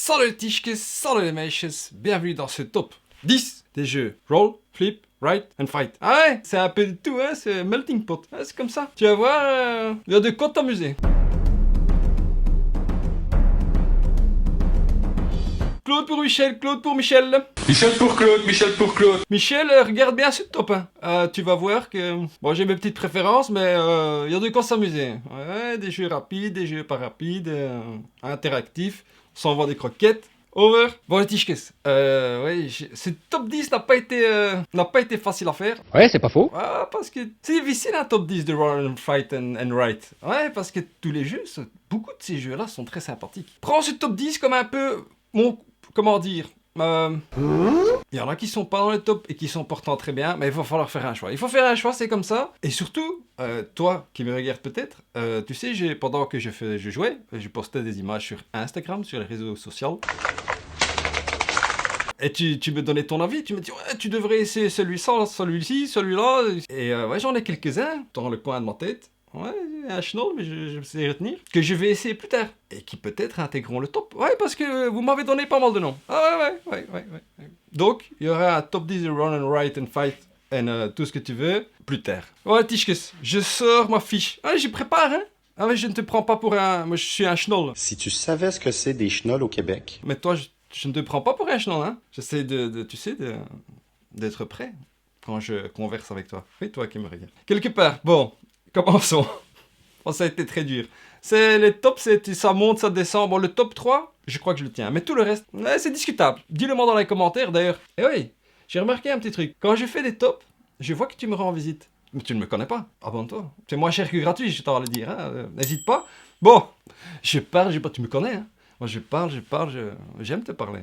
Salut les tichkes, salut les mèches, bienvenue dans ce top 10 des jeux Roll, Flip, Write and Fight. Ah ouais, c'est un peu de tout, hein, c'est melting pot, hein, c'est comme ça. Tu vas voir, il y a de quoi t'amuser. Claude pour Michel, Claude pour Michel. Michel pour Claude, Michel pour Claude. Michel, regarde bien ce top, hein. Tu vas voir que... Bon, j'ai mes petites préférences, mais il y a de quoi s'amuser. Ouais, des jeux rapides, des jeux pas rapides, interactifs, sans voir des croquettes. Over. Bon, les tichkes, ouais, ce top 10 n'a pas été facile à faire. Ouais, c'est pas faux. Ah, parce que c'est difficile un top 10 de Roll and Fight and Write. Ouais, parce que tous les jeux, beaucoup de ces jeux-là sont très sympathiques. Prends ce top 10 comme un peu mon... Comment dire, il y en a qui sont pas dans le top et qui sont pourtant très bien, mais il va falloir faire un choix. Il faut faire un choix, c'est comme ça. Et surtout, toi qui me regardes peut-être, tu sais, pendant que je jouais, je postais des images sur Instagram, sur les réseaux sociaux. Et tu me donnais ton avis, tu me dis ouais, tu devrais essayer celui-ci, celui-là. Et ouais, j'en ai quelques-uns dans le coin de ma tête. Ouais, un schnoll, mais je sais retenir. Que je vais essayer plus tard. Et qui peut-être intégreront le top. Ouais, parce que vous m'avez donné pas mal de noms. Ah ouais. Donc, il y aura un top 10 de Run and Write and Fight and tout ce que tu veux plus tard. Ouais, tichkes, je sors ma fiche. Ah, j'y prépare, hein. Ah ouais, je ne te prends pas pour un... Moi, je suis un schnoll. Si tu savais ce que c'est des schnolls au Québec. Mais toi, je ne te prends pas pour un schnoll, hein. J'essaie d'être prêt quand je converse avec toi. Oui, toi qui me regardes. Quelque part, bon... Commençons. Bon, ça a été très dur. C'est les tops, ça monte, ça descend. Bon, le top 3, je crois que je le tiens. Mais tout le reste, c'est discutable. Dis-le-moi dans les commentaires d'ailleurs. Et oui, j'ai remarqué un petit truc. Quand je fais des tops, je vois que tu me rends visite. Mais tu ne me connais pas. Abonne-toi. C'est moins cher que gratuit, je t'en le dire. Hein. N'hésite pas. Bon, je parle, tu me connais. Hein. Moi, je parle, j'aime te parler.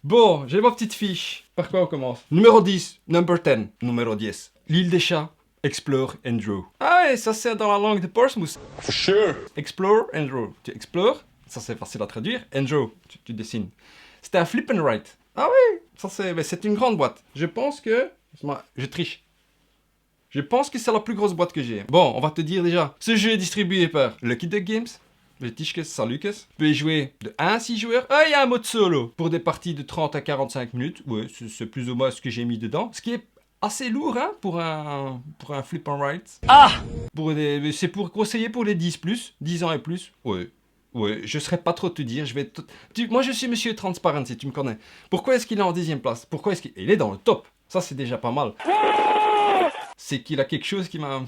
Bon, j'ai ma petite fiche. Par quoi on commence? Numéro 10, number 10. Numéro 10, l'île des chats. Explore and draw. Ah ouais, ça c'est dans la langue de Portsmouth. For sure. Explore and draw. Tu explores, ça c'est facile à traduire. And draw, tu dessines. C'était un flip and write. Ah oui, ça c'est une grande boîte. Je pense que... Je triche. Je pense que c'est la plus grosse boîte que j'ai. Bon, on va te dire déjà. Ce jeu est distribué par Lucky Duck Games. Les tichkes, salut Lucas. Tu peux y jouer de 1 à 6 joueurs. Ah, il y a un mode solo. Pour des parties de 30 à 45 minutes. Ouais, c'est plus ou moins ce que j'ai mis dedans. Ce qui est assez lourd, hein, pour un flip and write. Ah! C'est pour conseiller pour les 10 ans et plus. Ouais, je serais pas trop te dire, moi je suis monsieur Transparency, tu me connais. Pourquoi est-ce qu'il est en 10e place? Pourquoi est-ce qu'il est dans le top? Ça c'est déjà pas mal. C'est qu'il a quelque chose qui m'a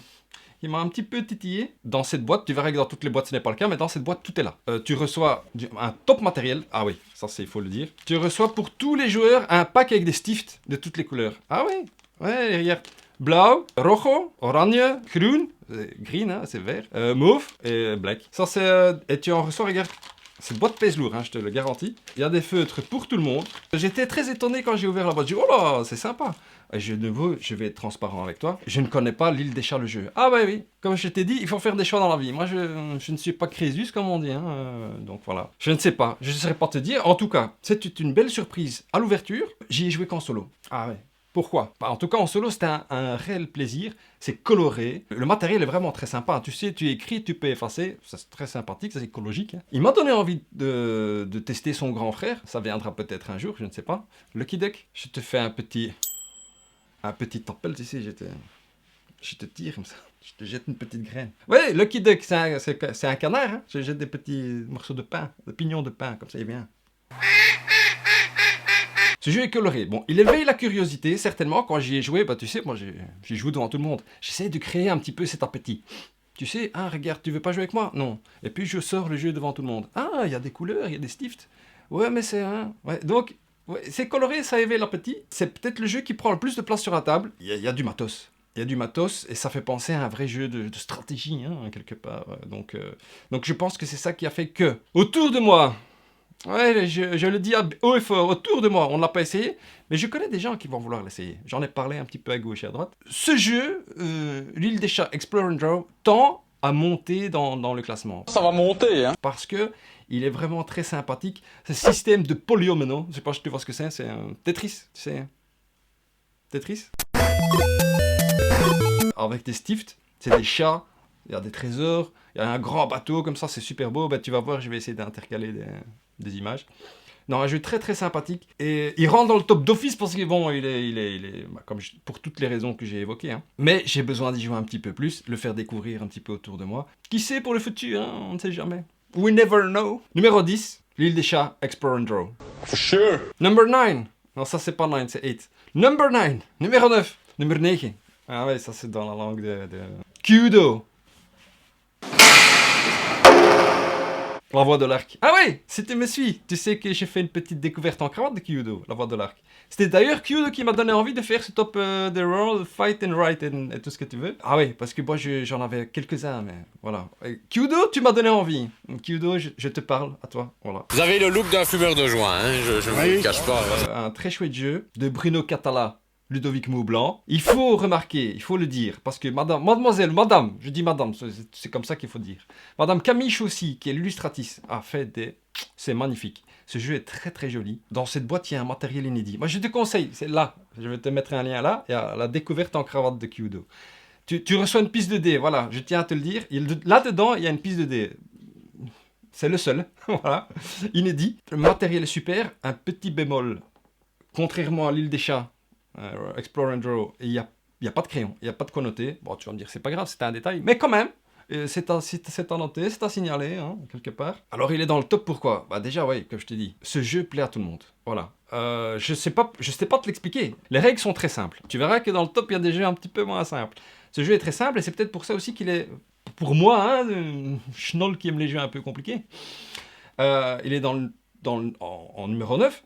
un petit peu titillé. Dans cette boîte, tu verras que dans toutes les boîtes ce n'est pas le cas, mais dans cette boîte tout est là. Tu reçois un top matériel. Ah oui, ça c'est il faut le dire. Tu reçois pour tous les joueurs un pack avec des stifts de toutes les couleurs. Ah oui. Ouais, regarde. Blau, rojo, orange, groen, green, hein, c'est vert, mauve et black. Ça c'est... et tu en reçois, regarde. Cette boîte pèse lourd, hein, je te le garantis. Il y a des feutres pour tout le monde. J'étais très étonné quand j'ai ouvert la boîte. J'ai dit, oh là, c'est sympa. Et je vais être transparent avec toi. Je ne connais pas l'île des chats, le jeu. Ah ouais, oui. Comme je t'ai dit, il faut faire des choix dans la vie. Moi, je ne suis pas Crésus, comme on dit. Hein, donc voilà. Je ne sais pas. Je ne saurais pas te dire. En tout cas, c'est une belle surprise à l'ouverture. J'y ai joué qu'en solo. Ah ouais. Pourquoi? En tout cas, en solo, c'était un réel plaisir. C'est coloré. Le matériel est vraiment très sympa. Tu sais, tu écris, tu peux effacer. Ça, c'est très sympathique, ça, c'est écologique. Hein. Il m'a donné envie de tester son grand frère. Ça viendra peut-être un jour, je ne sais pas. Lucky Duck, je te fais un petit tempel, tu sais, je te tire comme ça. Je te jette une petite graine. Ouais, Lucky Duck, c'est un canard. Hein. Je jette des petits morceaux de pain, des pignons de pain, comme ça, il vient. Ce jeu est coloré. Bon, il éveille la curiosité, certainement. Quand j'y ai joué, bah tu sais, moi j'y joue devant tout le monde. J'essaie de créer un petit peu cet appétit. Tu sais, ah regarde, tu veux pas jouer avec moi? Non. Et puis je sors le jeu devant tout le monde. Ah, il y a des couleurs, il y a des stifts. Ouais, mais c'est... Hein, ouais. Donc, ouais, c'est coloré, ça éveille l'appétit. C'est peut-être le jeu qui prend le plus de place sur la table. Il y a du matos. Il y a du matos et ça fait penser à un vrai jeu de stratégie, hein, quelque part. Donc je pense que c'est ça qui a fait que... Autour de moi... Ouais, je le dis haut et fort, autour de moi, on ne l'a pas essayé, mais je connais des gens qui vont vouloir l'essayer. J'en ai parlé un petit peu à gauche et à droite. Ce jeu, l'île des chats Explore and Draw, tend à monter dans le classement. Ça va monter, hein. Parce que il est vraiment très sympathique. Ce système de polyomino, je sais pas si tu vois ce que c'est un Tetris, tu sais. Tetris. Avec des stifts, c'est des chats, il y a des trésors, il y a un grand bateau comme ça, c'est super beau. Bah, tu vas voir, je vais essayer d'intercaler des images. Non, un jeu très très sympathique. Et il rentre dans le top d'office parce que bon, il est comme pour toutes les raisons que j'ai évoquées. Hein. Mais j'ai besoin d'y jouer un petit peu plus, le faire découvrir un petit peu autour de moi. Qui sait pour le futur, hein, on ne sait jamais. We never know. Numéro 10, l'île des chats, Explore and Draw. For sure. Number 9. Non, ça c'est pas 9, c'est 8. Number 9. Numéro 9. Numéro 9. Ah ouais, ça c'est dans la langue de... Kudo. La voix de l'arc. Ah oui, si tu me suis, tu sais que j'ai fait une petite découverte en cravate de Kyudo, la voix de l'arc. C'était d'ailleurs Kyudo qui m'a donné envie de faire ce top de Roll, Fight and Write et tout ce que tu veux. Ah oui, parce que moi j'en avais quelques-uns, mais voilà. Et Kyudo, tu m'as donné envie. Kyudo, je te parle à toi, voilà. Vous avez le look d'un fumeur de joint, hein, je ne vous le cache pas. Un très chouette jeu de Bruno Catala. Ludovic Moublanc. Il faut remarquer, il faut le dire, parce que madame, je dis madame, c'est comme ça qu'il faut dire. Madame Camille Chaussy, qui est l'illustratrice, a fait des... C'est magnifique. Ce jeu est très très joli. Dans cette boîte, il y a un matériel inédit. Moi, je te conseille, c'est là. Je vais te mettre un lien là. Il y a la découverte en cravate de Kyudo. Tu reçois une piste de dés, voilà, je tiens à te le dire. Là-dedans, il y a une piste de dés. C'est le seul, voilà, inédit. Le matériel est super, un petit bémol. Contrairement à l'île des chats, Explore and Draw, il n'y a pas de crayon, il n'y a pas de connoté. Bon, tu vas me dire, c'est pas grave, c'est un détail, mais quand même, c'est à noter, c'est à signaler, hein, quelque part. Alors, il est dans le top, pourquoi? Bah déjà, oui, comme je t'ai dit, ce jeu plaît à tout le monde. Voilà. Je sais pas te l'expliquer. Les règles sont très simples. Tu verras que dans le top, il y a des jeux un petit peu moins simples. Ce jeu est très simple, et c'est peut-être pour ça aussi qu'il est, pour moi, hein, schnoll qui aime les jeux un peu compliqués. Il est en numéro 9,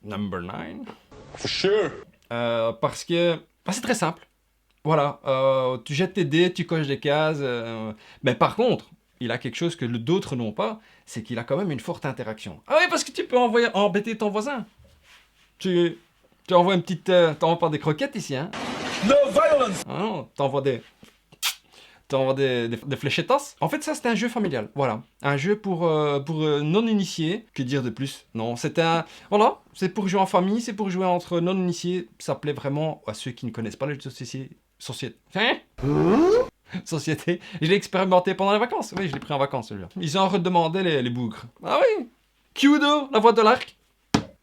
number 9. For sure. Parce que c'est très simple. Voilà, tu jettes tes dés, tu coches des cases. Mais par contre, il a quelque chose que d'autres n'ont pas, c'est qu'il a quand même une forte interaction. Ah oui, parce que tu peux embêter ton voisin. Tu envoies une petite... t'envoies pas des croquettes ici, hein? No violence. Ah non, t'envoies des fléchettas. En fait, ça, c'est un jeu familial. Voilà. Un jeu pour non-initiés. Que dire de plus? Non, voilà. C'est pour jouer en famille, c'est pour jouer entre non-initiés. Ça plaît vraiment à ceux qui ne connaissent pas les jeux de société. Hein? Société. Je l'ai expérimenté pendant les vacances. Oui, je l'ai pris en vacances, celui-là. Ils en redemandaient les bougres. Ah oui. Kudo, la voix de l'arc.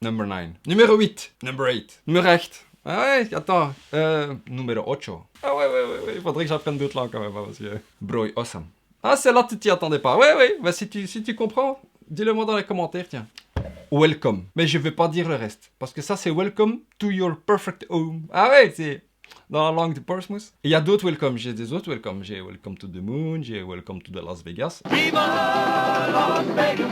Number 9. Numéro 8. Number 8. Numéro 8. Ah ouais, attends. Numéro 8. Ah ouais. Il faudrait que j'apprenne d'autres langues quand même. Parce que... Broy awesome. Ah, celle-là, tu t'y attendais pas. Ouais. Bah, si tu comprends, dis-le moi dans les commentaires, tiens. Welcome. Mais je vais pas dire le reste. Parce que ça, c'est Welcome to your perfect home. Ah ouais, c'est dans la langue de Portsmouth. Il y a d'autres Welcome. J'ai des autres Welcome. J'ai Welcome to the Moon. J'ai Welcome to the Las Vegas.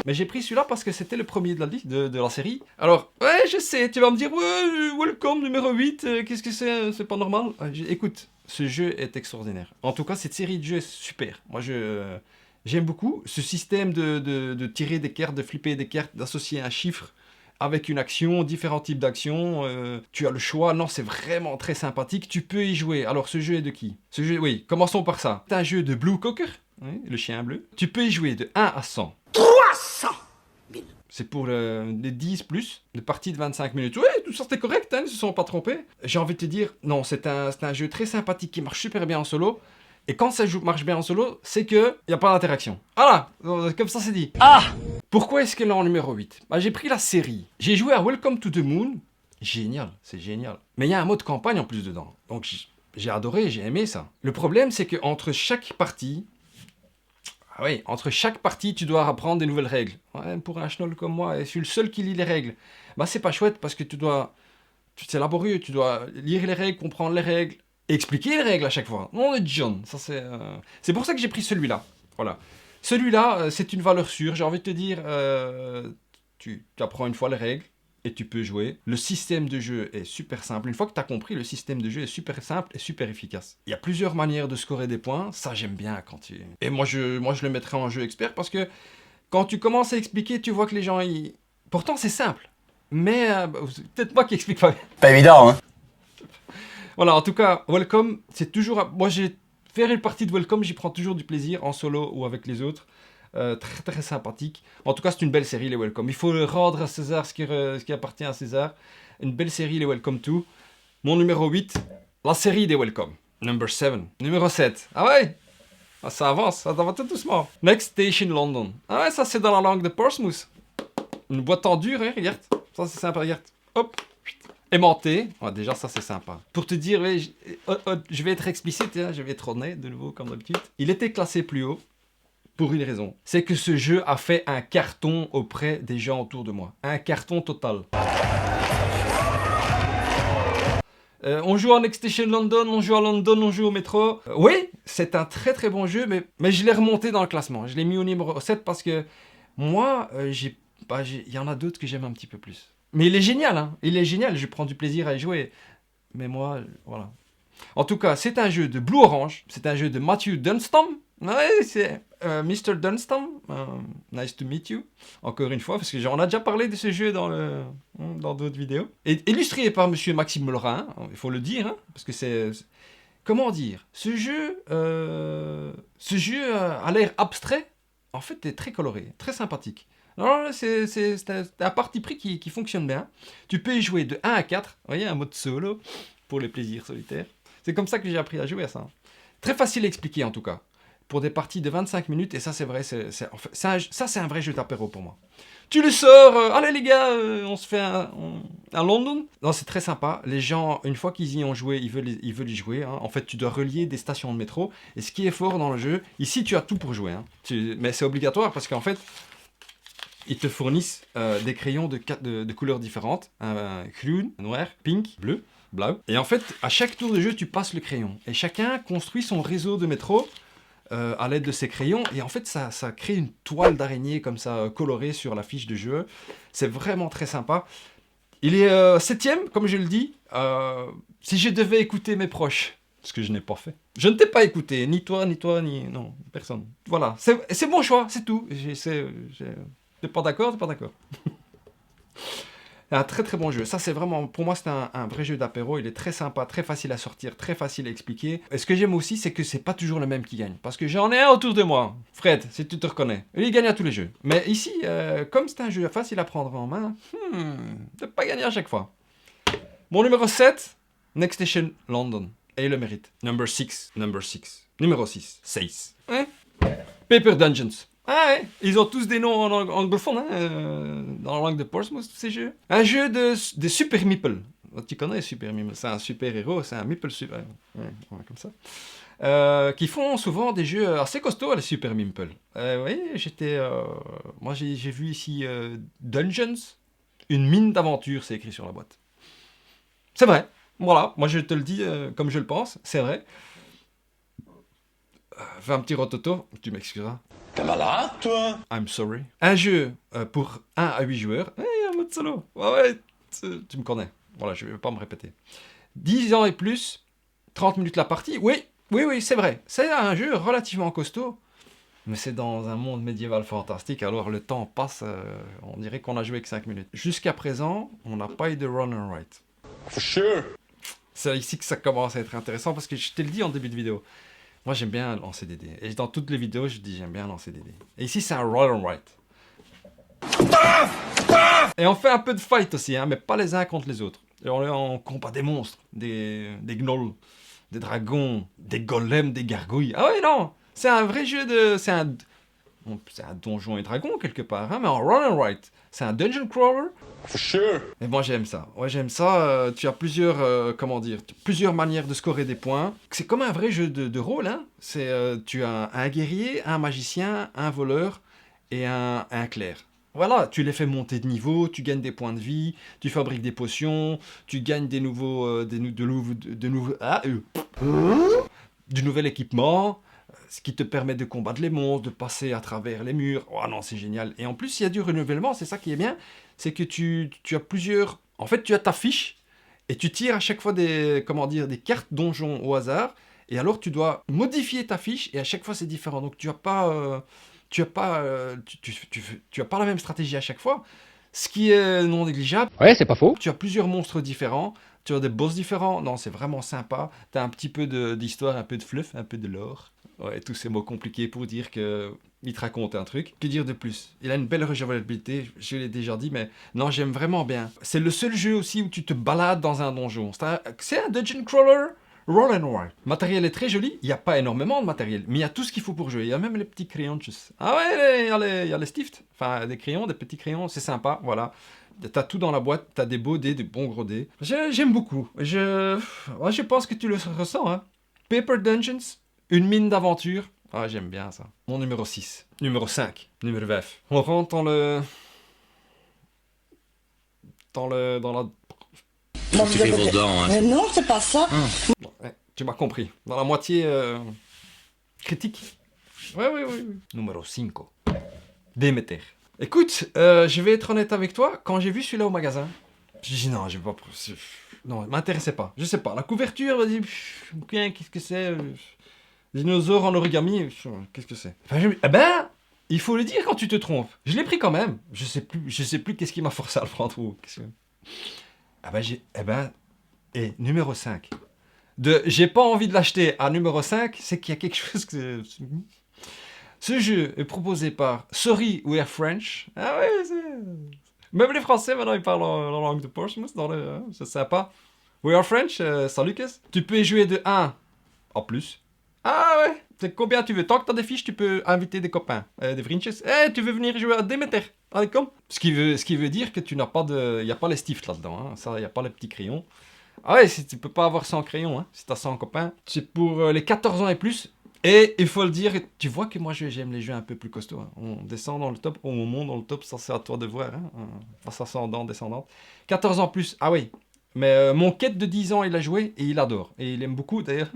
Mais j'ai pris celui-là parce que c'était le premier de la série. Alors, ouais, je sais, tu vas me dire, ouais, Welcome numéro 8, qu'est-ce que c'est pas normal. Écoute, ce jeu est extraordinaire. En tout cas, cette série de jeux est super. Moi, j'aime beaucoup ce système de tirer des cartes, de flipper des cartes, d'associer un chiffre avec une action, différents types d'actions. Tu as le choix. Non, c'est vraiment très sympathique. Tu peux y jouer. Alors, ce jeu est de qui? Ce jeu, oui, commençons par ça. C'est un jeu de Blue Cocker. Oui, le chien bleu. Tu peux y jouer de 1 à 100. 300 000. C'est pour les 10 plus, de parties de 25 minutes. Oui, tout ça c'était correct, hein, ils se sont pas trompés. J'ai envie de te dire, non, c'est un jeu très sympathique qui marche super bien en solo. Et quand ça marche bien en solo, c'est que y a pas d'interaction. Voilà, comme ça c'est dit. Ah! Pourquoi est-ce qu'elle est en numéro 8? Bah, j'ai pris la série. J'ai joué à Welcome to the Moon. Génial, c'est génial. Mais il y a un mode campagne en plus dedans. Donc j'ai adoré, j'ai aimé ça. Le problème, c'est qu'entre chaque partie... Ah oui, entre chaque partie, tu dois apprendre des nouvelles règles. Ouais, pour un schnoll comme moi, et je suis le seul qui lit les règles. Bah, c'est pas chouette parce que c'est laborieux, tu dois lire les règles, comprendre les règles, et expliquer les règles à chaque fois. Non, on est John, ça c'est pour ça que j'ai pris celui-là. Voilà. Celui-là, c'est une valeur sûre, j'ai envie de te dire, tu apprends une fois les règles, et tu peux jouer. Le système de jeu est super simple. Une fois que tu as compris, le système de jeu est super simple et super efficace. Il y a plusieurs manières de scorer des points. Ça, j'aime bien quand tu... Et moi, je le mettrais en jeu expert parce que quand tu commences à expliquer, tu vois que les gens... Pourtant, c'est simple. Mais c'est peut-être moi qui explique pas bien. Pas évident, hein? Voilà, en tout cas, Welcome, c'est toujours... Moi, faire une partie de Welcome, j'y prends toujours du plaisir en solo ou avec les autres. Très très sympathique. En tout cas, c'est une belle série, les Welcome. Il faut rendre à César ce qui appartient à César. Une belle série, les Welcome to. Mon numéro 8, la série des Welcome. Number 7. Numéro 7. Ah ouais, ça avance, ça va tout doucement. Next Station London. Ah ouais, ça c'est dans la langue de Portsmouth. une boîte en dur, hein, regarde. Ça, c'est sympa, regarde. Hop. Aimanté. Ouais, déjà, ça, c'est sympa. Pour te dire, ouais, je vais être explicite, hein, je vais être honnête, de nouveau, comme d'habitude. Il était classé plus haut pour une raison. C'est que ce jeu a fait un carton auprès des gens autour de moi. Un carton total. On joue en Extension London, on joue à London, on joue au métro. Oui, c'est un très très bon jeu, mais je l'ai remonté dans le classement. Je l'ai mis au numéro 7 parce que moi, il y en a d'autres que j'aime un petit peu plus. Mais il est génial, hein. Il est génial, je prends du plaisir à y jouer. Mais moi, voilà. En tout cas, c'est un jeu de Blue Orange, c'est un jeu de Matthew Dunstan. Ouais, c'est Mr. Dunstan. Nice to meet you. Encore une fois, parce que j'en ai déjà parlé de ce jeu dans d'autres vidéos. Et illustré par Monsieur Maxime Lorrain, il faut le dire, hein, parce que c'est... Comment dire? Ce jeu a l'air abstrait, en fait, est très coloré, très sympathique. Alors c'est un parti pris qui fonctionne bien. Tu peux y jouer de 1 à 4, vous voyez, un mode solo, pour les plaisirs solitaires. C'est comme ça que j'ai appris à jouer à ça. Très facile à expliquer en tout cas. Pour des parties de 25 minutes, et ça c'est vrai, ça c'est un vrai jeu d'apéro pour moi. Tu le sors, allez les gars, on se fait un London. Non, c'est très sympa. Les gens, une fois qu'ils y ont joué, ils veulent y jouer. Hein. En fait, tu dois relier des stations de métro. Et ce qui est fort dans le jeu, ici tu as tout pour jouer. Hein. Mais c'est obligatoire parce qu'en fait, ils te fournissent des crayons de couleurs différentes. Groen, noir, pink, bleu, blau. Et en fait, à chaque tour de jeu, tu passes le crayon. Et chacun construit son réseau de métro à l'aide de ces crayons. Et en fait, ça crée une toile d'araignée comme ça, colorée sur la fiche de jeu. C'est vraiment très sympa. Il est 7ème, comme je le dis. Si je devais écouter mes proches, ce que je n'ai pas fait. Je ne t'ai pas écouté, ni toi, ni... Non, personne. Voilà, c'est mon choix, c'est tout. T'es pas d'accord, t'es pas d'accord. Un très très bon jeu. Ça c'est vraiment, pour moi c'est un vrai jeu d'apéro. Il est très sympa, très facile à sortir, très facile à expliquer. Et ce que j'aime aussi, c'est que c'est pas toujours le même qui gagne. Parce que j'en ai un autour de moi. Fred, si tu te reconnais. Lui, il gagne à tous les jeux. Mais ici, comme c'est un jeu facile à prendre en main, t'as pas gagné à chaque fois. Mon numéro 7, Next Station London. Et il le mérite. Number 6. Numéro 6. 6. Hein? Paper Dungeons. Ah ouais, ils ont tous des noms en anglophone, hein, dans la langue de Portsmouth, ces jeux. Un jeu de Super Meeple. Tu connais Super Meeple, c'est un super héros, c'est un Meeple super... Ouais, comme ça. Qui font souvent des jeux assez costauds, les Super Meeple. Oui, moi j'ai vu ici Dungeons, une mine d'aventure, c'est écrit sur la boîte. C'est vrai, voilà, moi je te le dis comme je le pense, c'est vrai. Fais un petit rototo, tu m'excuseras. T'es malade, toi? I'm sorry. Un jeu pour 1 à 8 joueurs. Un mode solo. Ouais, tu me connais. Voilà, je ne vais pas me répéter. 10 ans et plus, 30 minutes la partie. Oui, c'est vrai. C'est un jeu relativement costaud. Mais c'est dans un monde médiéval fantastique, alors le temps passe, on dirait qu'on a joué que 5 minutes. Jusqu'à présent, on n'a pas eu de run and write. For sure. C'est ici que ça commence à être intéressant, parce que je te le dis en début de vidéo. Moi, j'aime bien lancer des dés. Et dans toutes les vidéos, je dis j'aime bien lancer des dés. Et ici, c'est un roll and write. Et on fait un peu de fight aussi, hein, mais pas les uns contre les autres. Et on combat des monstres, des gnolls, des dragons, des golems, des gargouilles. Ah ouais, non, c'est un vrai jeu de... C'est un donjon et dragon, quelque part, hein, mais en roll and write. C'est un dungeon crawler. For sure. Et moi j'aime ça. Ouais, j'aime ça. Tu as plusieurs manières de scorer des points. C'est comme un vrai jeu de rôle. Hein. Tu as un guerrier, un magicien, un voleur et un clerc. Voilà, tu les fais monter de niveau, tu gagnes des points de vie, tu fabriques des potions, tu gagnes du nouvel équipement, ce qui te permet de combattre les monstres, de passer à travers les murs. Oh non, c'est génial. Et en plus, il y a du renouvellement, c'est ça qui est bien. C'est que tu as plusieurs... En fait, tu as ta fiche et tu tires à chaque fois des cartes donjons au hasard. Et alors, tu dois modifier ta fiche et à chaque fois, c'est différent. Donc, tu as pas la même stratégie à chaque fois. Ce qui est non négligeable. Ouais, c'est pas faux. Tu as plusieurs monstres différents. Tu as des boss différents. Non, c'est vraiment sympa. Tu as un petit peu d'histoire, un peu de fluff, un peu de lore. Ouais, tous ces mots compliqués pour dire qu'il te raconte un truc. Que dire de plus? Il a une belle rejouabilité, je l'ai déjà dit, mais non, j'aime vraiment bien. C'est le seul jeu aussi où tu te balades dans un donjon. C'est un dungeon crawler Roll and Write. Le matériel est très joli. Il n'y a pas énormément de matériel, mais il y a tout ce qu'il faut pour jouer. Il y a même les petits crayons. Ah ouais, il y a les stifts. Enfin, des crayons, des petits crayons. C'est sympa, voilà. T'as tout dans la boîte. T'as des beaux dés, des bons gros dés. J'aime beaucoup. Je pense que tu le ressens, hein. Paper Dungeons, une mine d'aventure. Ah, j'aime bien ça. Mon numéro 6. Numéro 5. Numéro 9. On rentre dans la... Mais non, c'est pas ça. Ouais, tu m'as compris. Dans la moitié critique. Ouais. Numéro 5. Déméter. Écoute, je vais être honnête avec toi. Quand j'ai vu celui-là au magasin, j'ai dit non, je vais pas... Non, il m'intéressait pas. Je sais pas. La couverture, vas-y, qu'est-ce que c'est dinosaure en origami, qu'est-ce que c'est? Enfin, eh ben, il faut le dire quand tu te trompes. Je l'ai pris quand même. Je sais plus qu'est-ce qui m'a forcé à le prendre. Numéro 5. J'ai pas envie de l'acheter à numéro 5, c'est qu'il y a quelque chose que... Ce jeu est proposé par Sorry We're French. Ah ouais, même les Français maintenant ils parlent en langue de Portsmouth, c'est sympa. We are French, salut Lucas. Tu peux y jouer de 1 en plus. Ah ouais, c'est combien tu veux. Tant que t'as des fiches, tu peux inviter des copains, des vriendjes. Tu veux venir jouer à Déméter? Allez, comme. Ce qui veut dire que tu n'as pas de... Il n'y a pas les stifts là-dedans, hein. Ça, il n'y a pas les petits crayons. Ah ouais, tu peux pas avoir 100 crayons, hein, si t'as 100 copains. C'est pour les 14 ans et plus. Et il faut le dire, tu vois que moi j'aime les jeux un peu plus costauds. Hein. On descend dans le top, on monte dans le top, ça c'est à toi de voir. Hein. Ascendant, descendante. 14 ans plus, ah oui. Mais mon quête de 10 ans, il a joué et il adore. Et il aime beaucoup d'ailleurs.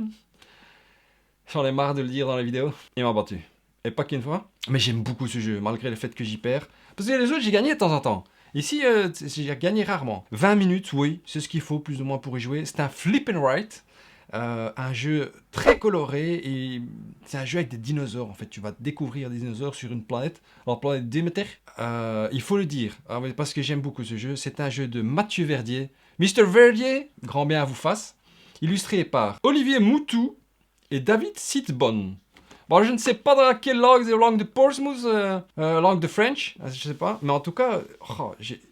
J'en ai marre de le dire dans la vidéo. Il m'a battu. Et pas qu'une fois. Mais j'aime beaucoup ce jeu, malgré le fait que j'y perds. Parce que les autres, j'ai gagné de temps en temps. Ici, j'ai gagné rarement. 20 minutes, oui, c'est ce qu'il faut plus ou moins pour y jouer. C'est un flip and write. Un jeu très coloré et c'est un jeu avec des dinosaures. En fait, tu vas découvrir des dinosaures sur une planète, la planète Déméter. Il faut le dire, parce que j'aime beaucoup ce jeu. C'est un jeu de Mathieu Verdier. Mr. Verdier, grand bien à vous fasse. Illustré par Olivier Moutou et David Sitbon. Bon, je ne sais pas dans quelle langue, c'est la langue de Portsmouth, langue de French, je sais pas. Mais en tout cas,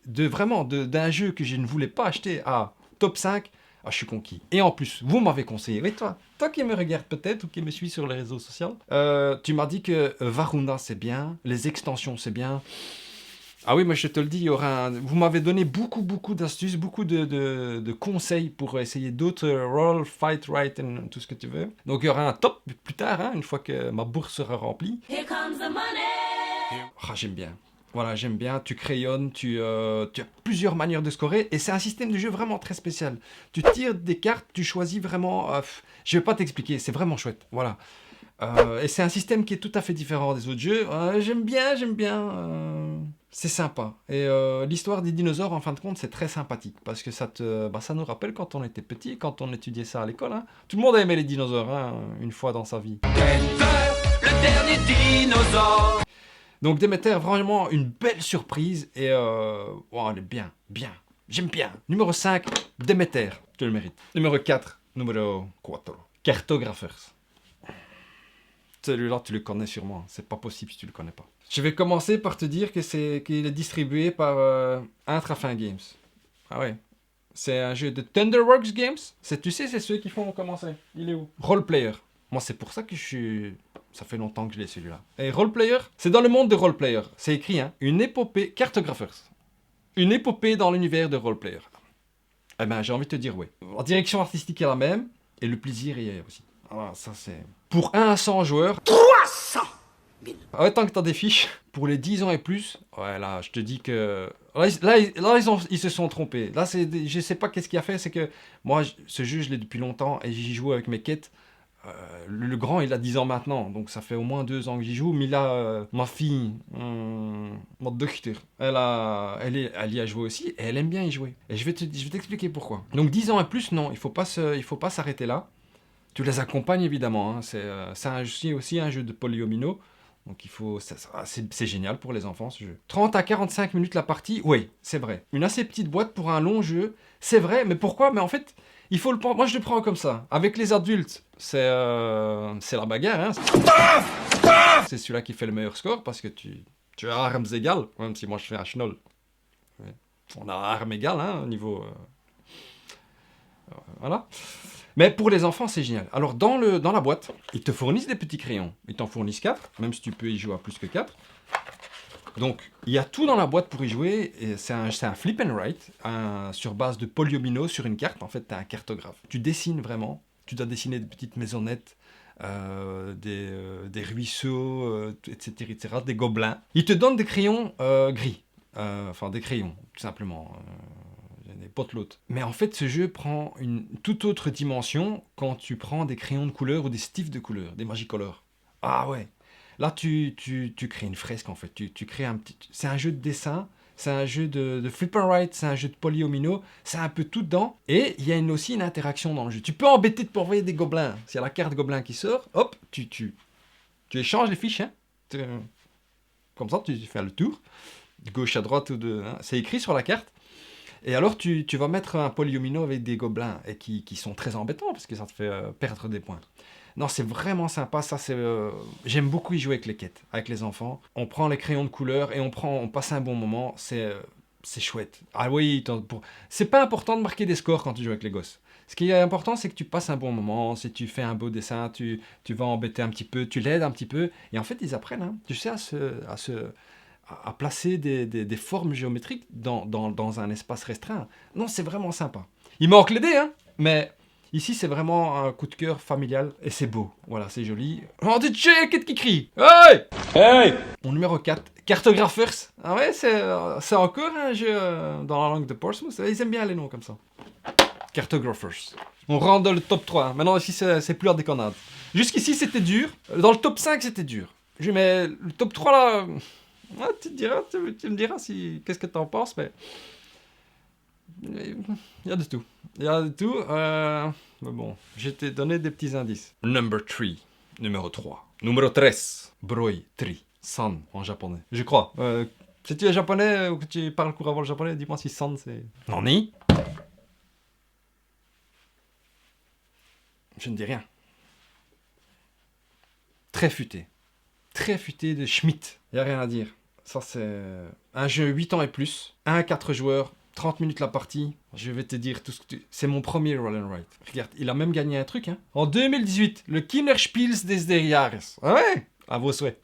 d'un jeu que je ne voulais pas acheter à top 5. Ah, je suis conquis. Et en plus, vous m'avez conseillé, oui, toi qui me regardes peut-être ou qui me suis sur les réseaux sociaux, tu m'as dit que Varuna c'est bien, les extensions c'est bien. Ah oui, moi je te le dis, il y aura vous m'avez donné beaucoup d'astuces, beaucoup de conseils pour essayer d'autres roll, fight, write, et tout ce que tu veux. Donc il y aura un top plus tard, hein, une fois que ma bourse sera remplie. Here comes the money. Ah, j'aime bien. Voilà, j'aime bien, tu crayonnes, tu as plusieurs manières de scorer, et c'est un système de jeu vraiment très spécial. Tu tires des cartes, tu choisis vraiment... je vais pas t'expliquer, c'est vraiment chouette, voilà. Et c'est un système qui est tout à fait différent des autres jeux. J'aime bien. C'est sympa. Et l'histoire des dinosaures, en fin de compte, c'est très sympathique, parce que ça nous rappelle quand on était petit, quand on étudiait ça à l'école. Hein. Tout le monde a aimé les dinosaures, hein, une fois dans sa vie. Le dernier dinosaure. Donc Déméter, vraiment une belle surprise et elle est bien. J'aime bien. Numéro 5, Déméter, tu le mérites. Numéro 4, numéro 4, Cartographers. Celui-là, tu le connais sûrement. C'est pas possible si tu le connais pas. Je vais commencer par te dire qu'il est distribué par Intrafin Games. Ah ouais. C'est un jeu de Thunderworks Games. Tu sais, c'est ceux qui font commencer. Il est où? Roleplayer. Moi, c'est pour ça que ça fait longtemps que je l'ai celui-là. Et Roleplayer, c'est dans le monde de Roleplayer. C'est écrit, hein. Une épopée... Cartographers. Une épopée dans l'univers de Roleplayer. Eh ben, j'ai envie de te dire oui. La direction artistique est la même. Et le plaisir y est aussi. Alors, ça, c'est... Pour 1 à 100 joueurs... 300 000. Ah ouais, tant que t'as des fiches, pour les 10 ans et plus, ouais, là, je te dis que... ils se sont trompés. Là, je sais pas qu'est-ce qu'il a fait, c'est que... Moi, ce jeu, je l'ai depuis longtemps, et j'y joue avec mes quêtes. Le grand, il a 10 ans maintenant, donc ça fait au moins 2 ans que j'y joue, mais là, ma fille, ma dochter, elle y a joué aussi, et elle aime bien y jouer. Et je vais t'expliquer pourquoi. Donc 10 ans et plus, non, il faut pas s'arrêter là. Tu les accompagnes évidemment, hein. C'est aussi un jeu de polyomino, donc c'est génial pour les enfants ce jeu. 30 à 45 minutes la partie, oui, c'est vrai. Une assez petite boîte pour un long jeu, c'est vrai, mais pourquoi? Mais en fait, il faut le prendre, moi je le prends comme ça. Avec les adultes, c'est la bagarre, hein. C'est celui-là qui fait le meilleur score, parce que tu as armes égales, même si moi je fais un schnoll. On a armes égales, hein, au niveau... Voilà. Mais pour les enfants, c'est génial. Alors, dans la boîte, ils te fournissent des petits crayons. Ils t'en fournissent 4, même si tu peux y jouer à plus que 4. Donc, il y a tout dans la boîte pour y jouer. Et c'est un flip and write, sur base de polyomino sur une carte. En fait, tu as un cartographe. Tu dessines vraiment. Tu dois dessiner des petites maisonnettes, des ruisseaux, etc., etc., des gobelins. Ils te donnent des crayons gris. Enfin, des crayons, tout simplement. Des potelotes. Mais en fait, ce jeu prend une toute autre dimension quand tu prends des crayons de couleur ou des stifs de couleur, des Magicolor. Ah ouais. Là, tu crées une fresque, en fait. Tu crées un petit... C'est un jeu de dessin, c'est un jeu de flip and write, c'est un jeu de polyomino, c'est un peu tout dedans. Et il y a aussi une interaction dans le jeu. Tu peux embêter de envoyer des gobelins. S'il y a la carte gobelin qui sort, hop, tu échanges les fiches. Hein. Comme ça, tu fais le tour. De gauche à droite ou de... Hein. C'est écrit sur la carte. Et alors, tu vas mettre un polyomino avec des gobelins et qui sont très embêtants parce que ça te fait perdre des points. Non, c'est vraiment sympa. Ça, j'aime beaucoup y jouer avec les quêtes, avec les enfants. On prend les crayons de couleur et on passe un bon moment. C'est chouette. Ah oui, c'est pas important de marquer des scores quand tu joues avec les gosses. Ce qui est important, c'est que tu passes un bon moment. Si tu fais un beau dessin, tu vas embêter un petit peu, tu l'aides un petit peu. Et en fait, ils apprennent, hein, tu sais, à placer des formes géométriques dans un espace restreint. Non, c'est vraiment sympa. Il manque les dés, hein, mais ici, c'est vraiment un coup de cœur familial et c'est beau. Voilà, c'est joli. Oh, DJ, qu'est-ce qui crie? Hey! Hey! Mon numéro 4, Cartographers. Ah ouais, c'est encore un jeu dans la langue de Portsmouth. Ils aiment bien les noms comme ça. Cartographers. On rentre dans le top 3. Maintenant, ici, c'est plus la déconnade. Jusqu'ici, c'était dur. Dans le top 5, c'était dur. Mais le top 3, là... Ouais, tu me diras qu'est-ce que tu en penses, mais... Il y a de tout. Il y a de tout. Mais bon, je t'ai donné des petits indices. Number 3. Numéro 3. Numéro 13. Broi, tri, san en japonais. Je crois. Si tu es japonais ou que tu parles couramment le japonais, dis-moi si san c'est... Nani? Je ne dis rien. Très futé. Très futé de Schmidt. Il n'y a rien à dire. Ça, c'est un jeu 8 ans et plus. 1 à 4 joueurs. 30 minutes la partie. Je vais te dire tout ce que c'est mon premier roll and write. Regarde, il a même gagné un truc. Hein. En 2018, le Kinderspiels des Jahres. Ah ouais? À vos souhaits.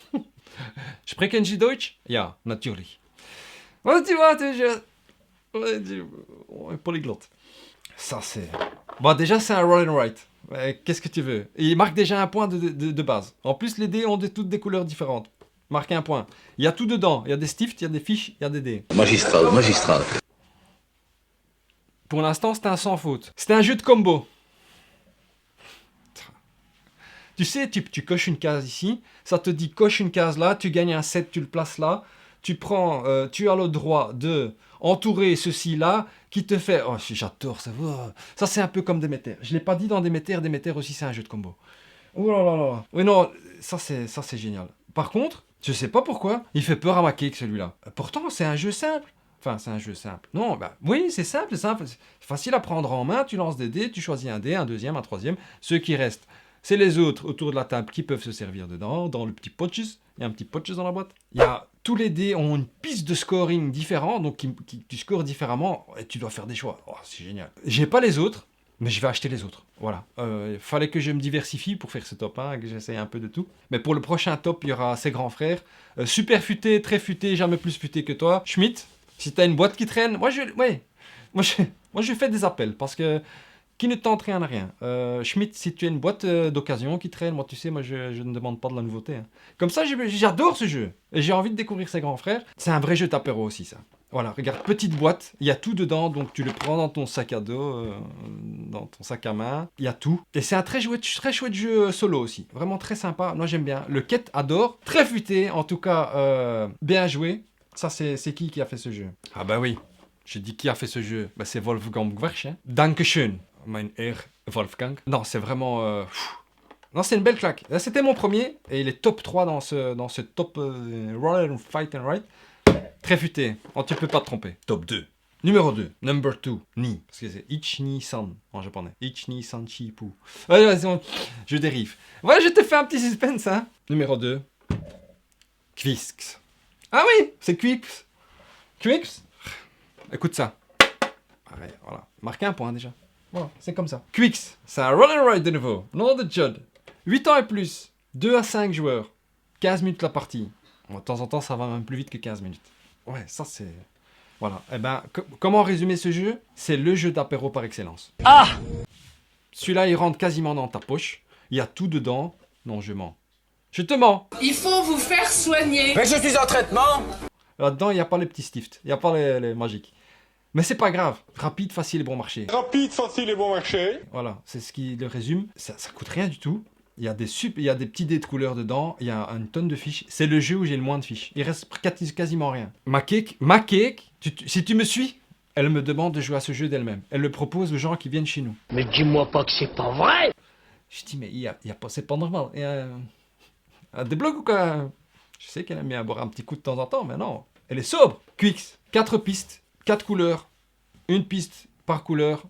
Sprechen Sie Deutsch? Ja, natürlich. Tu vois, polyglotte. Ça, c'est... Bon, déjà, c'est un roll and write. Qu'est-ce que tu veux? Et il marque déjà un point de base. En plus, les dés ont toutes des couleurs différentes. Marquez un point. Il y a tout dedans. Il y a des stifts, il y a des fiches, il y a des dés. Magistral. Pour l'instant, c'était un sans faute. C'était un jeu de combo. Tu sais, tu coches une case ici. Ça te dit coche une case là. Tu gagnes un set, tu le places là. Tu as le droit de entourer ceci là qui te fait... Oh, j'adore ça. Ça, c'est un peu comme Demeter. Je ne l'ai pas dit dans Demeter. Demeter aussi, c'est un jeu de combo. Oh là là là. Oui, non, ça, c'est génial. Par contre, je sais pas pourquoi, il fait peur à ma cake celui-là. Pourtant, c'est un jeu simple. Enfin, c'est un jeu simple. Non, bah oui, c'est simple, c'est facile à prendre en main. Tu lances des dés, tu choisis un dé, un deuxième, un troisième. Ceux qui restent, c'est les autres autour de la table qui peuvent se servir dedans, dans le petit potches. Il y a un petit potches dans la boîte. Tous les dés ont une piste de scoring différente, donc tu scores différemment et tu dois faire des choix. Oh, c'est génial. J'ai pas les autres. Mais je vais acheter les autres. Voilà. Il fallait que je me diversifie pour faire ce top 1, que j'essaye un peu de tout. Mais pour le prochain top, il y aura ses grands frères. Super futé, très futé, jamais plus futé que toi. Schmidt, si t'as une boîte qui traîne, moi je fais des appels parce que qui ne tente rien à rien. Schmidt, si tu as une boîte d'occasion qui traîne, moi tu sais, je ne demande pas de la nouveauté. Hein. Comme ça, j'adore ce jeu. Et j'ai envie de découvrir ses grands frères. C'est un vrai jeu d'apéro aussi, ça. Voilà, regarde, petite boîte, il y a tout dedans, donc tu le prends dans ton sac à dos, dans ton sac à main, il y a tout. Et c'est un très chouette jeu solo aussi, vraiment très sympa, moi j'aime bien. Le Quête adore, très futé, en tout cas, bien joué. Ça, c'est qui a fait ce jeu? Ah bah oui, j'ai dit qui a fait ce jeu, bah, c'est Wolfgang Warsch. Hein. Dankeschön, mein Herr Wolfgang. Non, c'est vraiment... Non, c'est une belle claque. Là, c'était mon premier, et il est top 3 dans ce top Roll and Fight and Write. Très futé, oh, tu peux pas te tromper. Top 2. Numéro 2, number 2, ni. Parce que c'est Ichi-ni-san en japonais. Ichi-ni-san-chi-pu. Vas-y, je dérive. Voilà, je te fais un petit suspense, hein. Numéro 2, Quisks. Ah oui, c'est Quisks. Quisks. Écoute ça. Pareil, voilà. Marquez un point déjà. Voilà, c'est comme ça. Quicks, c'est un roll and ride de nouveau. Nom de Judd. 8 ans et plus. 2 à 5 joueurs. 15 minutes la partie. Bon, de temps en temps, ça va même plus vite que 15 minutes. Ouais, ça c'est... Voilà. Eh ben, comment résumer ce jeu? C'est le jeu d'apéro par excellence. Ah! Celui-là, il rentre quasiment dans ta poche. Il y a tout dedans. Non, je mens. Je te mens. Il faut vous faire soigner. Mais je suis en traitement. Là-dedans, il n'y a pas les petits stifts. Il n'y a pas les magiques. Mais c'est pas grave. Rapide, facile et bon marché. Rapide, facile et bon marché. Voilà, c'est ce qui le résume. Ça coûte rien du tout. Il y a des petits dés de couleurs dedans. Il y a une tonne de fiches. C'est le jeu où j'ai le moins de fiches. Il reste quasiment rien. Ma cake, si tu me suis, elle me demande de jouer à ce jeu d'elle-même. Elle le propose aux gens qui viennent chez nous. Mais dis-moi pas que c'est pas vrai. Je dis, mais il y a pas, c'est pas normal. Il y a des blogs ou quoi? Je sais qu'elle aime bien boire un petit coup de temps en temps, mais non. Elle est sobre. Quicks, 4 pistes, 4 couleurs, une piste par couleur.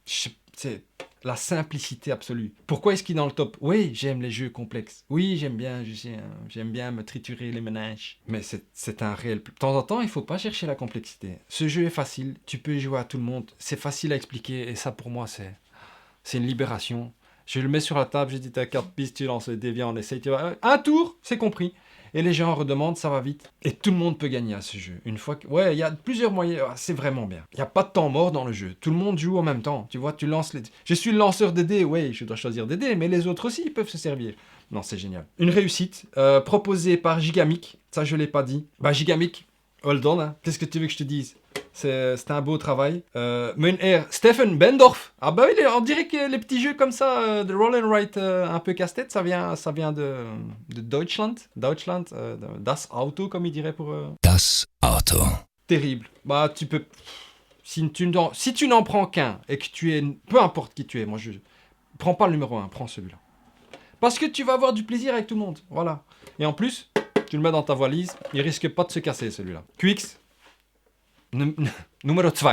C'est la simplicité absolue. Pourquoi est-ce qu'il est dans le top? Oui, j'aime les jeux complexes. Oui, j'aime bien me triturer les méninges. Mais c'est un réel... De temps en temps, il faut pas chercher la complexité. Ce jeu est facile, tu peux y jouer à tout le monde. C'est facile à expliquer et ça, pour moi, c'est une libération. Je le mets sur la table, j'ai dit t'as 4 pistes, tu lances les dés, viens, on essaye. Un tour, c'est compris. Et les gens redemandent, ça va vite. Et tout le monde peut gagner à ce jeu. Une fois que... Ouais, il y a plusieurs moyens. C'est vraiment bien. Il n'y a pas de temps mort dans le jeu. Tout le monde joue en même temps. Tu vois, tu lances les... Je suis le lanceur des dés. Oui, je dois choisir des dés. Mais les autres aussi, ils peuvent se servir. Non, c'est génial. Une réussite proposée par Gigamic. Ça, je ne l'ai pas dit. Bah, Gigamic, hold on. Hein. Qu'est-ce que tu veux que je te dise? C'est un beau travail. Main Air, Stephen Bendorf. Ah bah oui, on dirait que les petits jeux comme ça, de roll and write un peu casse-tête, ça vient de Deutschland. Deutschland, Das Auto, comme il dirait pour... Das Auto. Terrible. Bah tu peux... Si tu n'en prends qu'un et que tu es... Peu importe qui tu es, moi je... Prends pas le numéro 1, prends celui-là. Parce que tu vas avoir du plaisir avec tout le monde. Voilà. Et en plus, tu le mets dans ta valise, il risque pas de se casser celui-là. Quicks. Numéro 2.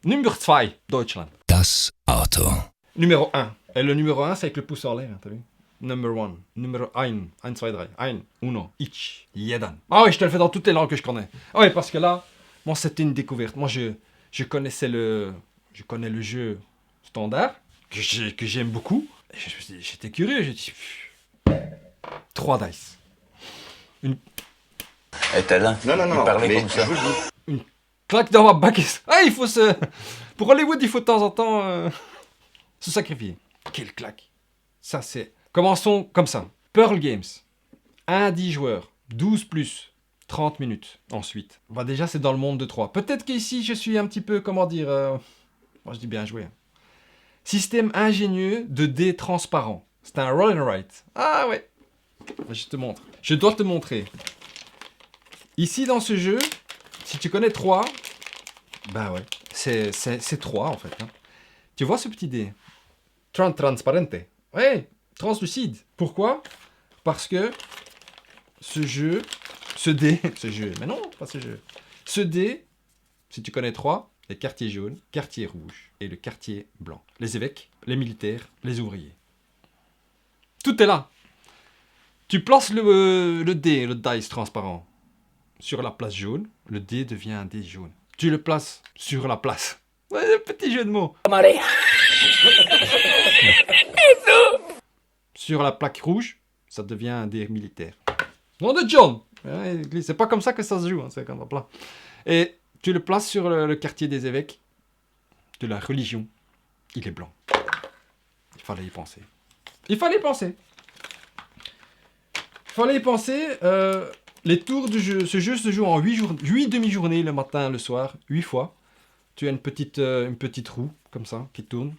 Numéro 2, Deutschland. Das Auto. Numéro 1. Et le numéro 1, c'est avec le pouce en l'air, hein, t'as vu? Number 1. Numéro 1. 1, 2, 3. 1. Uno. Ich. Jeden. Ah oui, je te le fais dans toutes les langues que je connais. Ah oui, parce que là, moi, c'était une découverte. Moi, je connaissais je connais le jeu standard, que j'aime beaucoup. Et j'étais curieux, j'ai dit... 3 dice. Et t'es là? Non, parlait mais comme ça. je vous le dis. Claque dans ma bague. Ah, il faut se... Pour Hollywood, il faut de temps en temps se sacrifier. Quelle claque. Ça, c'est... Commençons comme ça. Pearl Games. 1 à 10 joueurs. 12 plus. 30 minutes. Ensuite. Bah déjà, c'est dans le monde de 3. Peut-être qu'ici, je suis un petit peu, comment dire... Moi, je dis bien joué. Système ingénieux de dés transparents. C'est un roll and write. Ah ouais. Je te montre. Je dois te montrer. Ici, dans ce jeu... Si tu connais 3, bah ouais, c'est 3 en fait. Hein. Tu vois ce petit dé? Transparente. Ouais, translucide. Pourquoi? Parce que ce dé, mais non, pas ce jeu. Ce dé, si tu connais 3, les quartiers jaunes, quartier rouge et le quartier blanc. Les évêques, les militaires, les ouvriers. Tout est là. Tu places le dé, le dice transparent. Sur la place jaune, le dé devient un dé jaune. Tu le places sur la place. Ouais, petit jeu de mots. Sur la plaque rouge, ça devient un dé militaire. Nom de John. Ouais, c'est pas comme ça que ça se joue, hein, c'est comme ça. Et tu le places sur le quartier des évêques de la religion. Il est blanc. Il fallait y penser. Les tours du jeu, ce jeu se joue en 8 demi-journées le matin, le soir, 8 fois. Tu as une petite roue, comme ça, qui tourne.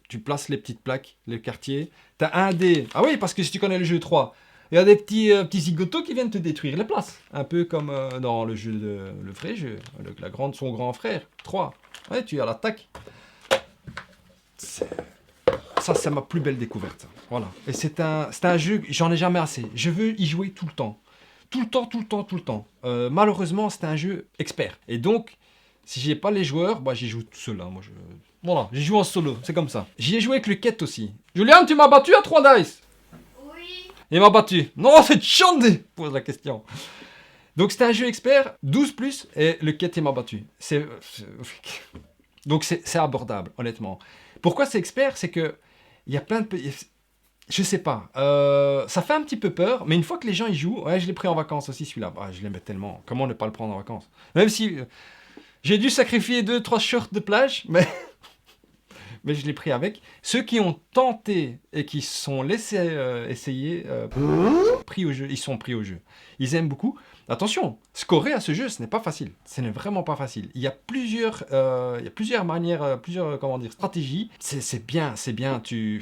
Tu places les petites plaques, les quartiers. Tu as un dé. Ah oui, parce que si tu connais le jeu 3, il y a des petits zigotos qui viennent te détruire les places. Un peu comme dans le jeu le vrai jeu, son grand frère, 3. Ouais, tu as l'attaque. Ça, c'est ma plus belle découverte. Voilà. Et c'est un jeu, j'en ai jamais assez. Je veux y jouer tout le temps. Tout le temps. Malheureusement, c'est un jeu expert. Et donc, si j'ai pas les joueurs, bah j'y joue tout seul. Hein. Voilà, j'y joue en solo, c'est comme ça. J'y ai joué avec le quête aussi. Julien, tu m'as battu à 3 dice? Oui. Il m'a battu. Non, c'est Chandé, pose la question. Donc, c'est un jeu expert, 12 plus, et le quête, il m'a battu. Donc, c'est abordable, honnêtement. Pourquoi c'est expert? C'est que il y a plein de... Je sais pas. Ça fait un petit peu peur, mais une fois que les gens y jouent... Ouais, je l'ai pris en vacances aussi, celui-là. Ah, je l'aimais tellement. Comment ne pas le prendre en vacances? Même si j'ai dû sacrifier 2-3 shorts de plage, mais... mais je l'ai pris avec. Ceux qui ont tenté et qui se sont laissés essayer, ils sont pris au jeu. Ils aiment beaucoup. Attention, scorer à ce jeu, ce n'est pas facile. Ce n'est vraiment pas facile. Il y a plusieurs manières, comment dire, stratégies. C'est bien. Et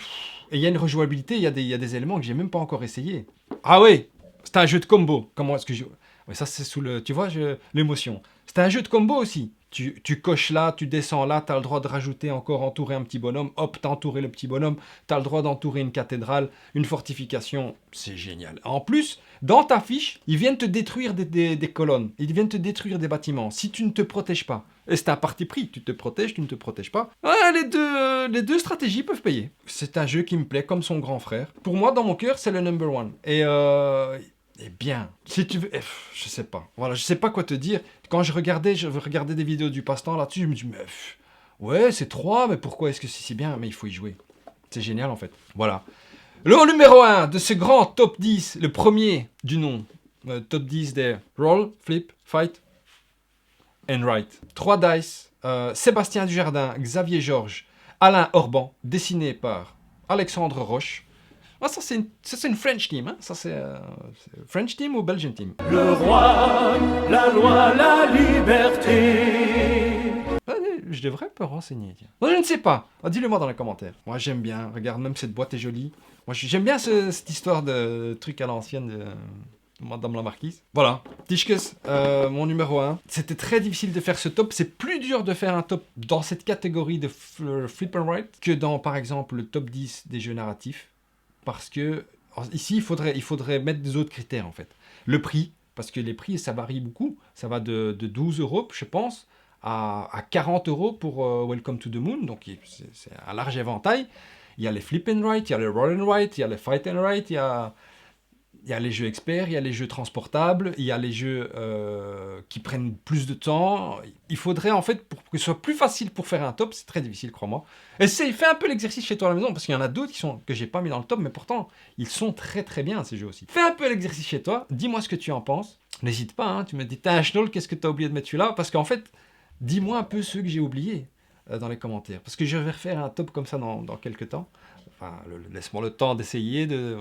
il y a une rejouabilité, il y a des éléments que j'ai même pas encore essayé. Ah oui, c'est un jeu de combo. Comment est-ce que je... Oui, ça c'est sous le... Tu vois, l'émotion. C'est un jeu de combo aussi. Tu coches là, tu descends là, tu as le droit de rajouter encore, entourer un petit bonhomme. Hop, tu as entouré le petit bonhomme. Tu as le droit d'entourer une cathédrale, une fortification. C'est génial. En plus, dans ta fiche, ils viennent te détruire des colonnes. Ils viennent te détruire des bâtiments. Si tu ne te protèges pas. Et c'est un parti pris. Tu te protèges, tu ne te protèges pas. Ouais, les deux stratégies peuvent payer. C'est un jeu qui me plaît comme son grand frère. Pour moi, dans mon cœur, c'est le number one. Et bien, si tu veux, je sais pas. Voilà, je sais pas quoi te dire. Quand je regardais des vidéos du passe-temps là-dessus, je me dis, mais ouais, c'est 3, mais pourquoi est-ce que c'est si bien? Mais il faut y jouer. C'est génial en fait. Voilà. Le numéro 1 de ce grand top 10, le premier du nom. Top 10 des Roll, Flip, Fight and Write. 3 dice. Sébastien Dujardin, Xavier Georges, Alain Orban, dessiné par Alexandre Roche. Ah, ça c'est une French team, hein? Ça c'est French team ou Belgian team? Le roi, la loi, la liberté. Je devrais me renseigner, tiens. Non, je ne sais pas. Dis-le moi dans les commentaires. Moi j'aime bien, regarde, même cette boîte est jolie. Moi j'aime bien cette histoire de truc à l'ancienne de Madame la Marquise. Voilà, Tischkes, mon numéro 1. C'était très difficile de faire ce top. C'est plus dur de faire un top dans cette catégorie de Flip and Write que dans, par exemple, le top 10 des jeux narratifs. Parce que, ici, il faudrait mettre des autres critères, en fait. Le prix, parce que les prix, ça varie beaucoup. Ça va de 12 €, je pense, à 40 € pour Welcome to the Moon. Donc, c'est un large éventail. Il y a les Flip and Write, il y a les Roll and Write, il y a les Fight and Write, il y a les jeux experts, il y a les jeux transportables, il y a les jeux qui prennent plus de temps. Il faudrait, en fait, pour que ce soit plus facile pour faire un top, c'est très difficile, crois-moi. Essaye, fais un peu l'exercice chez toi à la maison, parce qu'il y en a d'autres que j'ai pas mis dans le top, mais pourtant, ils sont très très bien, ces jeux aussi. Fais un peu l'exercice chez toi, dis-moi ce que tu en penses. N'hésite pas, hein, tu me dis, t'as un schnoll, qu'est-ce que t'as oublié de mettre celui-là? Parce qu'en fait, dis-moi un peu ceux que j'ai oubliés dans les commentaires. Parce que je vais refaire un top comme ça dans quelques temps. Enfin, laisse-moi le temps d'essayer de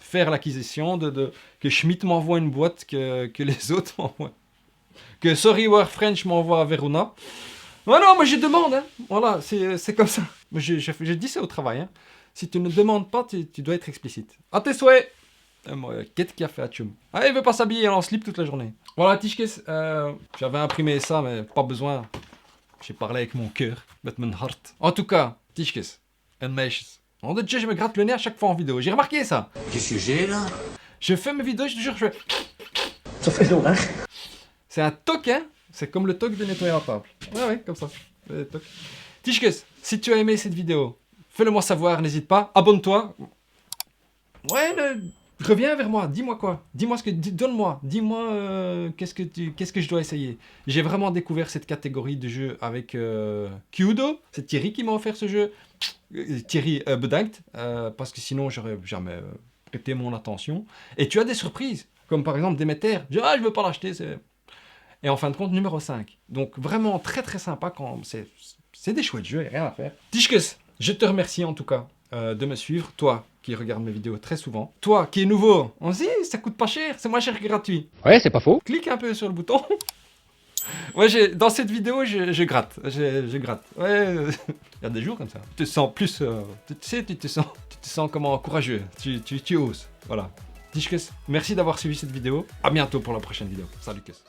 faire l'acquisition, que Schmitt m'envoie une boîte, que les autres m'envoient. Que Sorry War French m'envoie à Verona. Non, moi je demande, hein. Voilà, c'est comme ça. Je dis ça au travail, hein. Si tu ne demandes pas, tu dois être explicite. À tes souhaits. Qu'est-ce qu'il a fait à Tchoum? Ah, il veut pas s'habiller en slip toute la journée. Voilà, Tischkes, j'avais imprimé ça, mais pas besoin. J'ai parlé avec mon cœur, avec mon heart. En tout cas, Tischkes, and meisjes. En de Dieu, je me gratte le nez à chaque fois en vidéo. J'ai remarqué ça. Qu'est-ce que j'ai là? Je fais mes vidéos, je te jure, je fais... Ça fait long, hein? C'est un toc, hein? C'est comme le toc de nettoyer la table. Ouais, comme ça. Tischkes, si tu as aimé cette vidéo, fais-le moi savoir, n'hésite pas. Abonne-toi. Ouais, reviens vers moi, dis-moi quoi. Dis-moi donne-moi. Dis-moi qu'est-ce que je dois essayer. J'ai vraiment découvert cette catégorie de jeu avec Kyudo. C'est Thierry qui m'a offert ce jeu. Thierry, bedankt. Parce que sinon, j'aurais jamais prêté mon attention. Et tu as des surprises. Comme par exemple Demeter. Je dis, je veux pas l'acheter. Et en fin de compte, numéro 5. Donc vraiment très très sympa quand c'est des chouettes jeux, il n'y a rien à faire. Tischkes, je te remercie en tout cas de me suivre. Toi qui regarde mes vidéos très souvent. Toi qui est nouveau, on se dit, ça coûte pas cher, c'est moins cher que gratuit. Ouais, c'est pas faux. Clique un peu sur le bouton. Ouais, dans cette vidéo, je gratte. Je gratte. Ouais, il y a des jours comme ça. Tu te sens plus... tu te sens comment courageux. Tu oses. Voilà. Tischkes, merci d'avoir suivi cette vidéo. À bientôt pour la prochaine vidéo. Salut, Kes.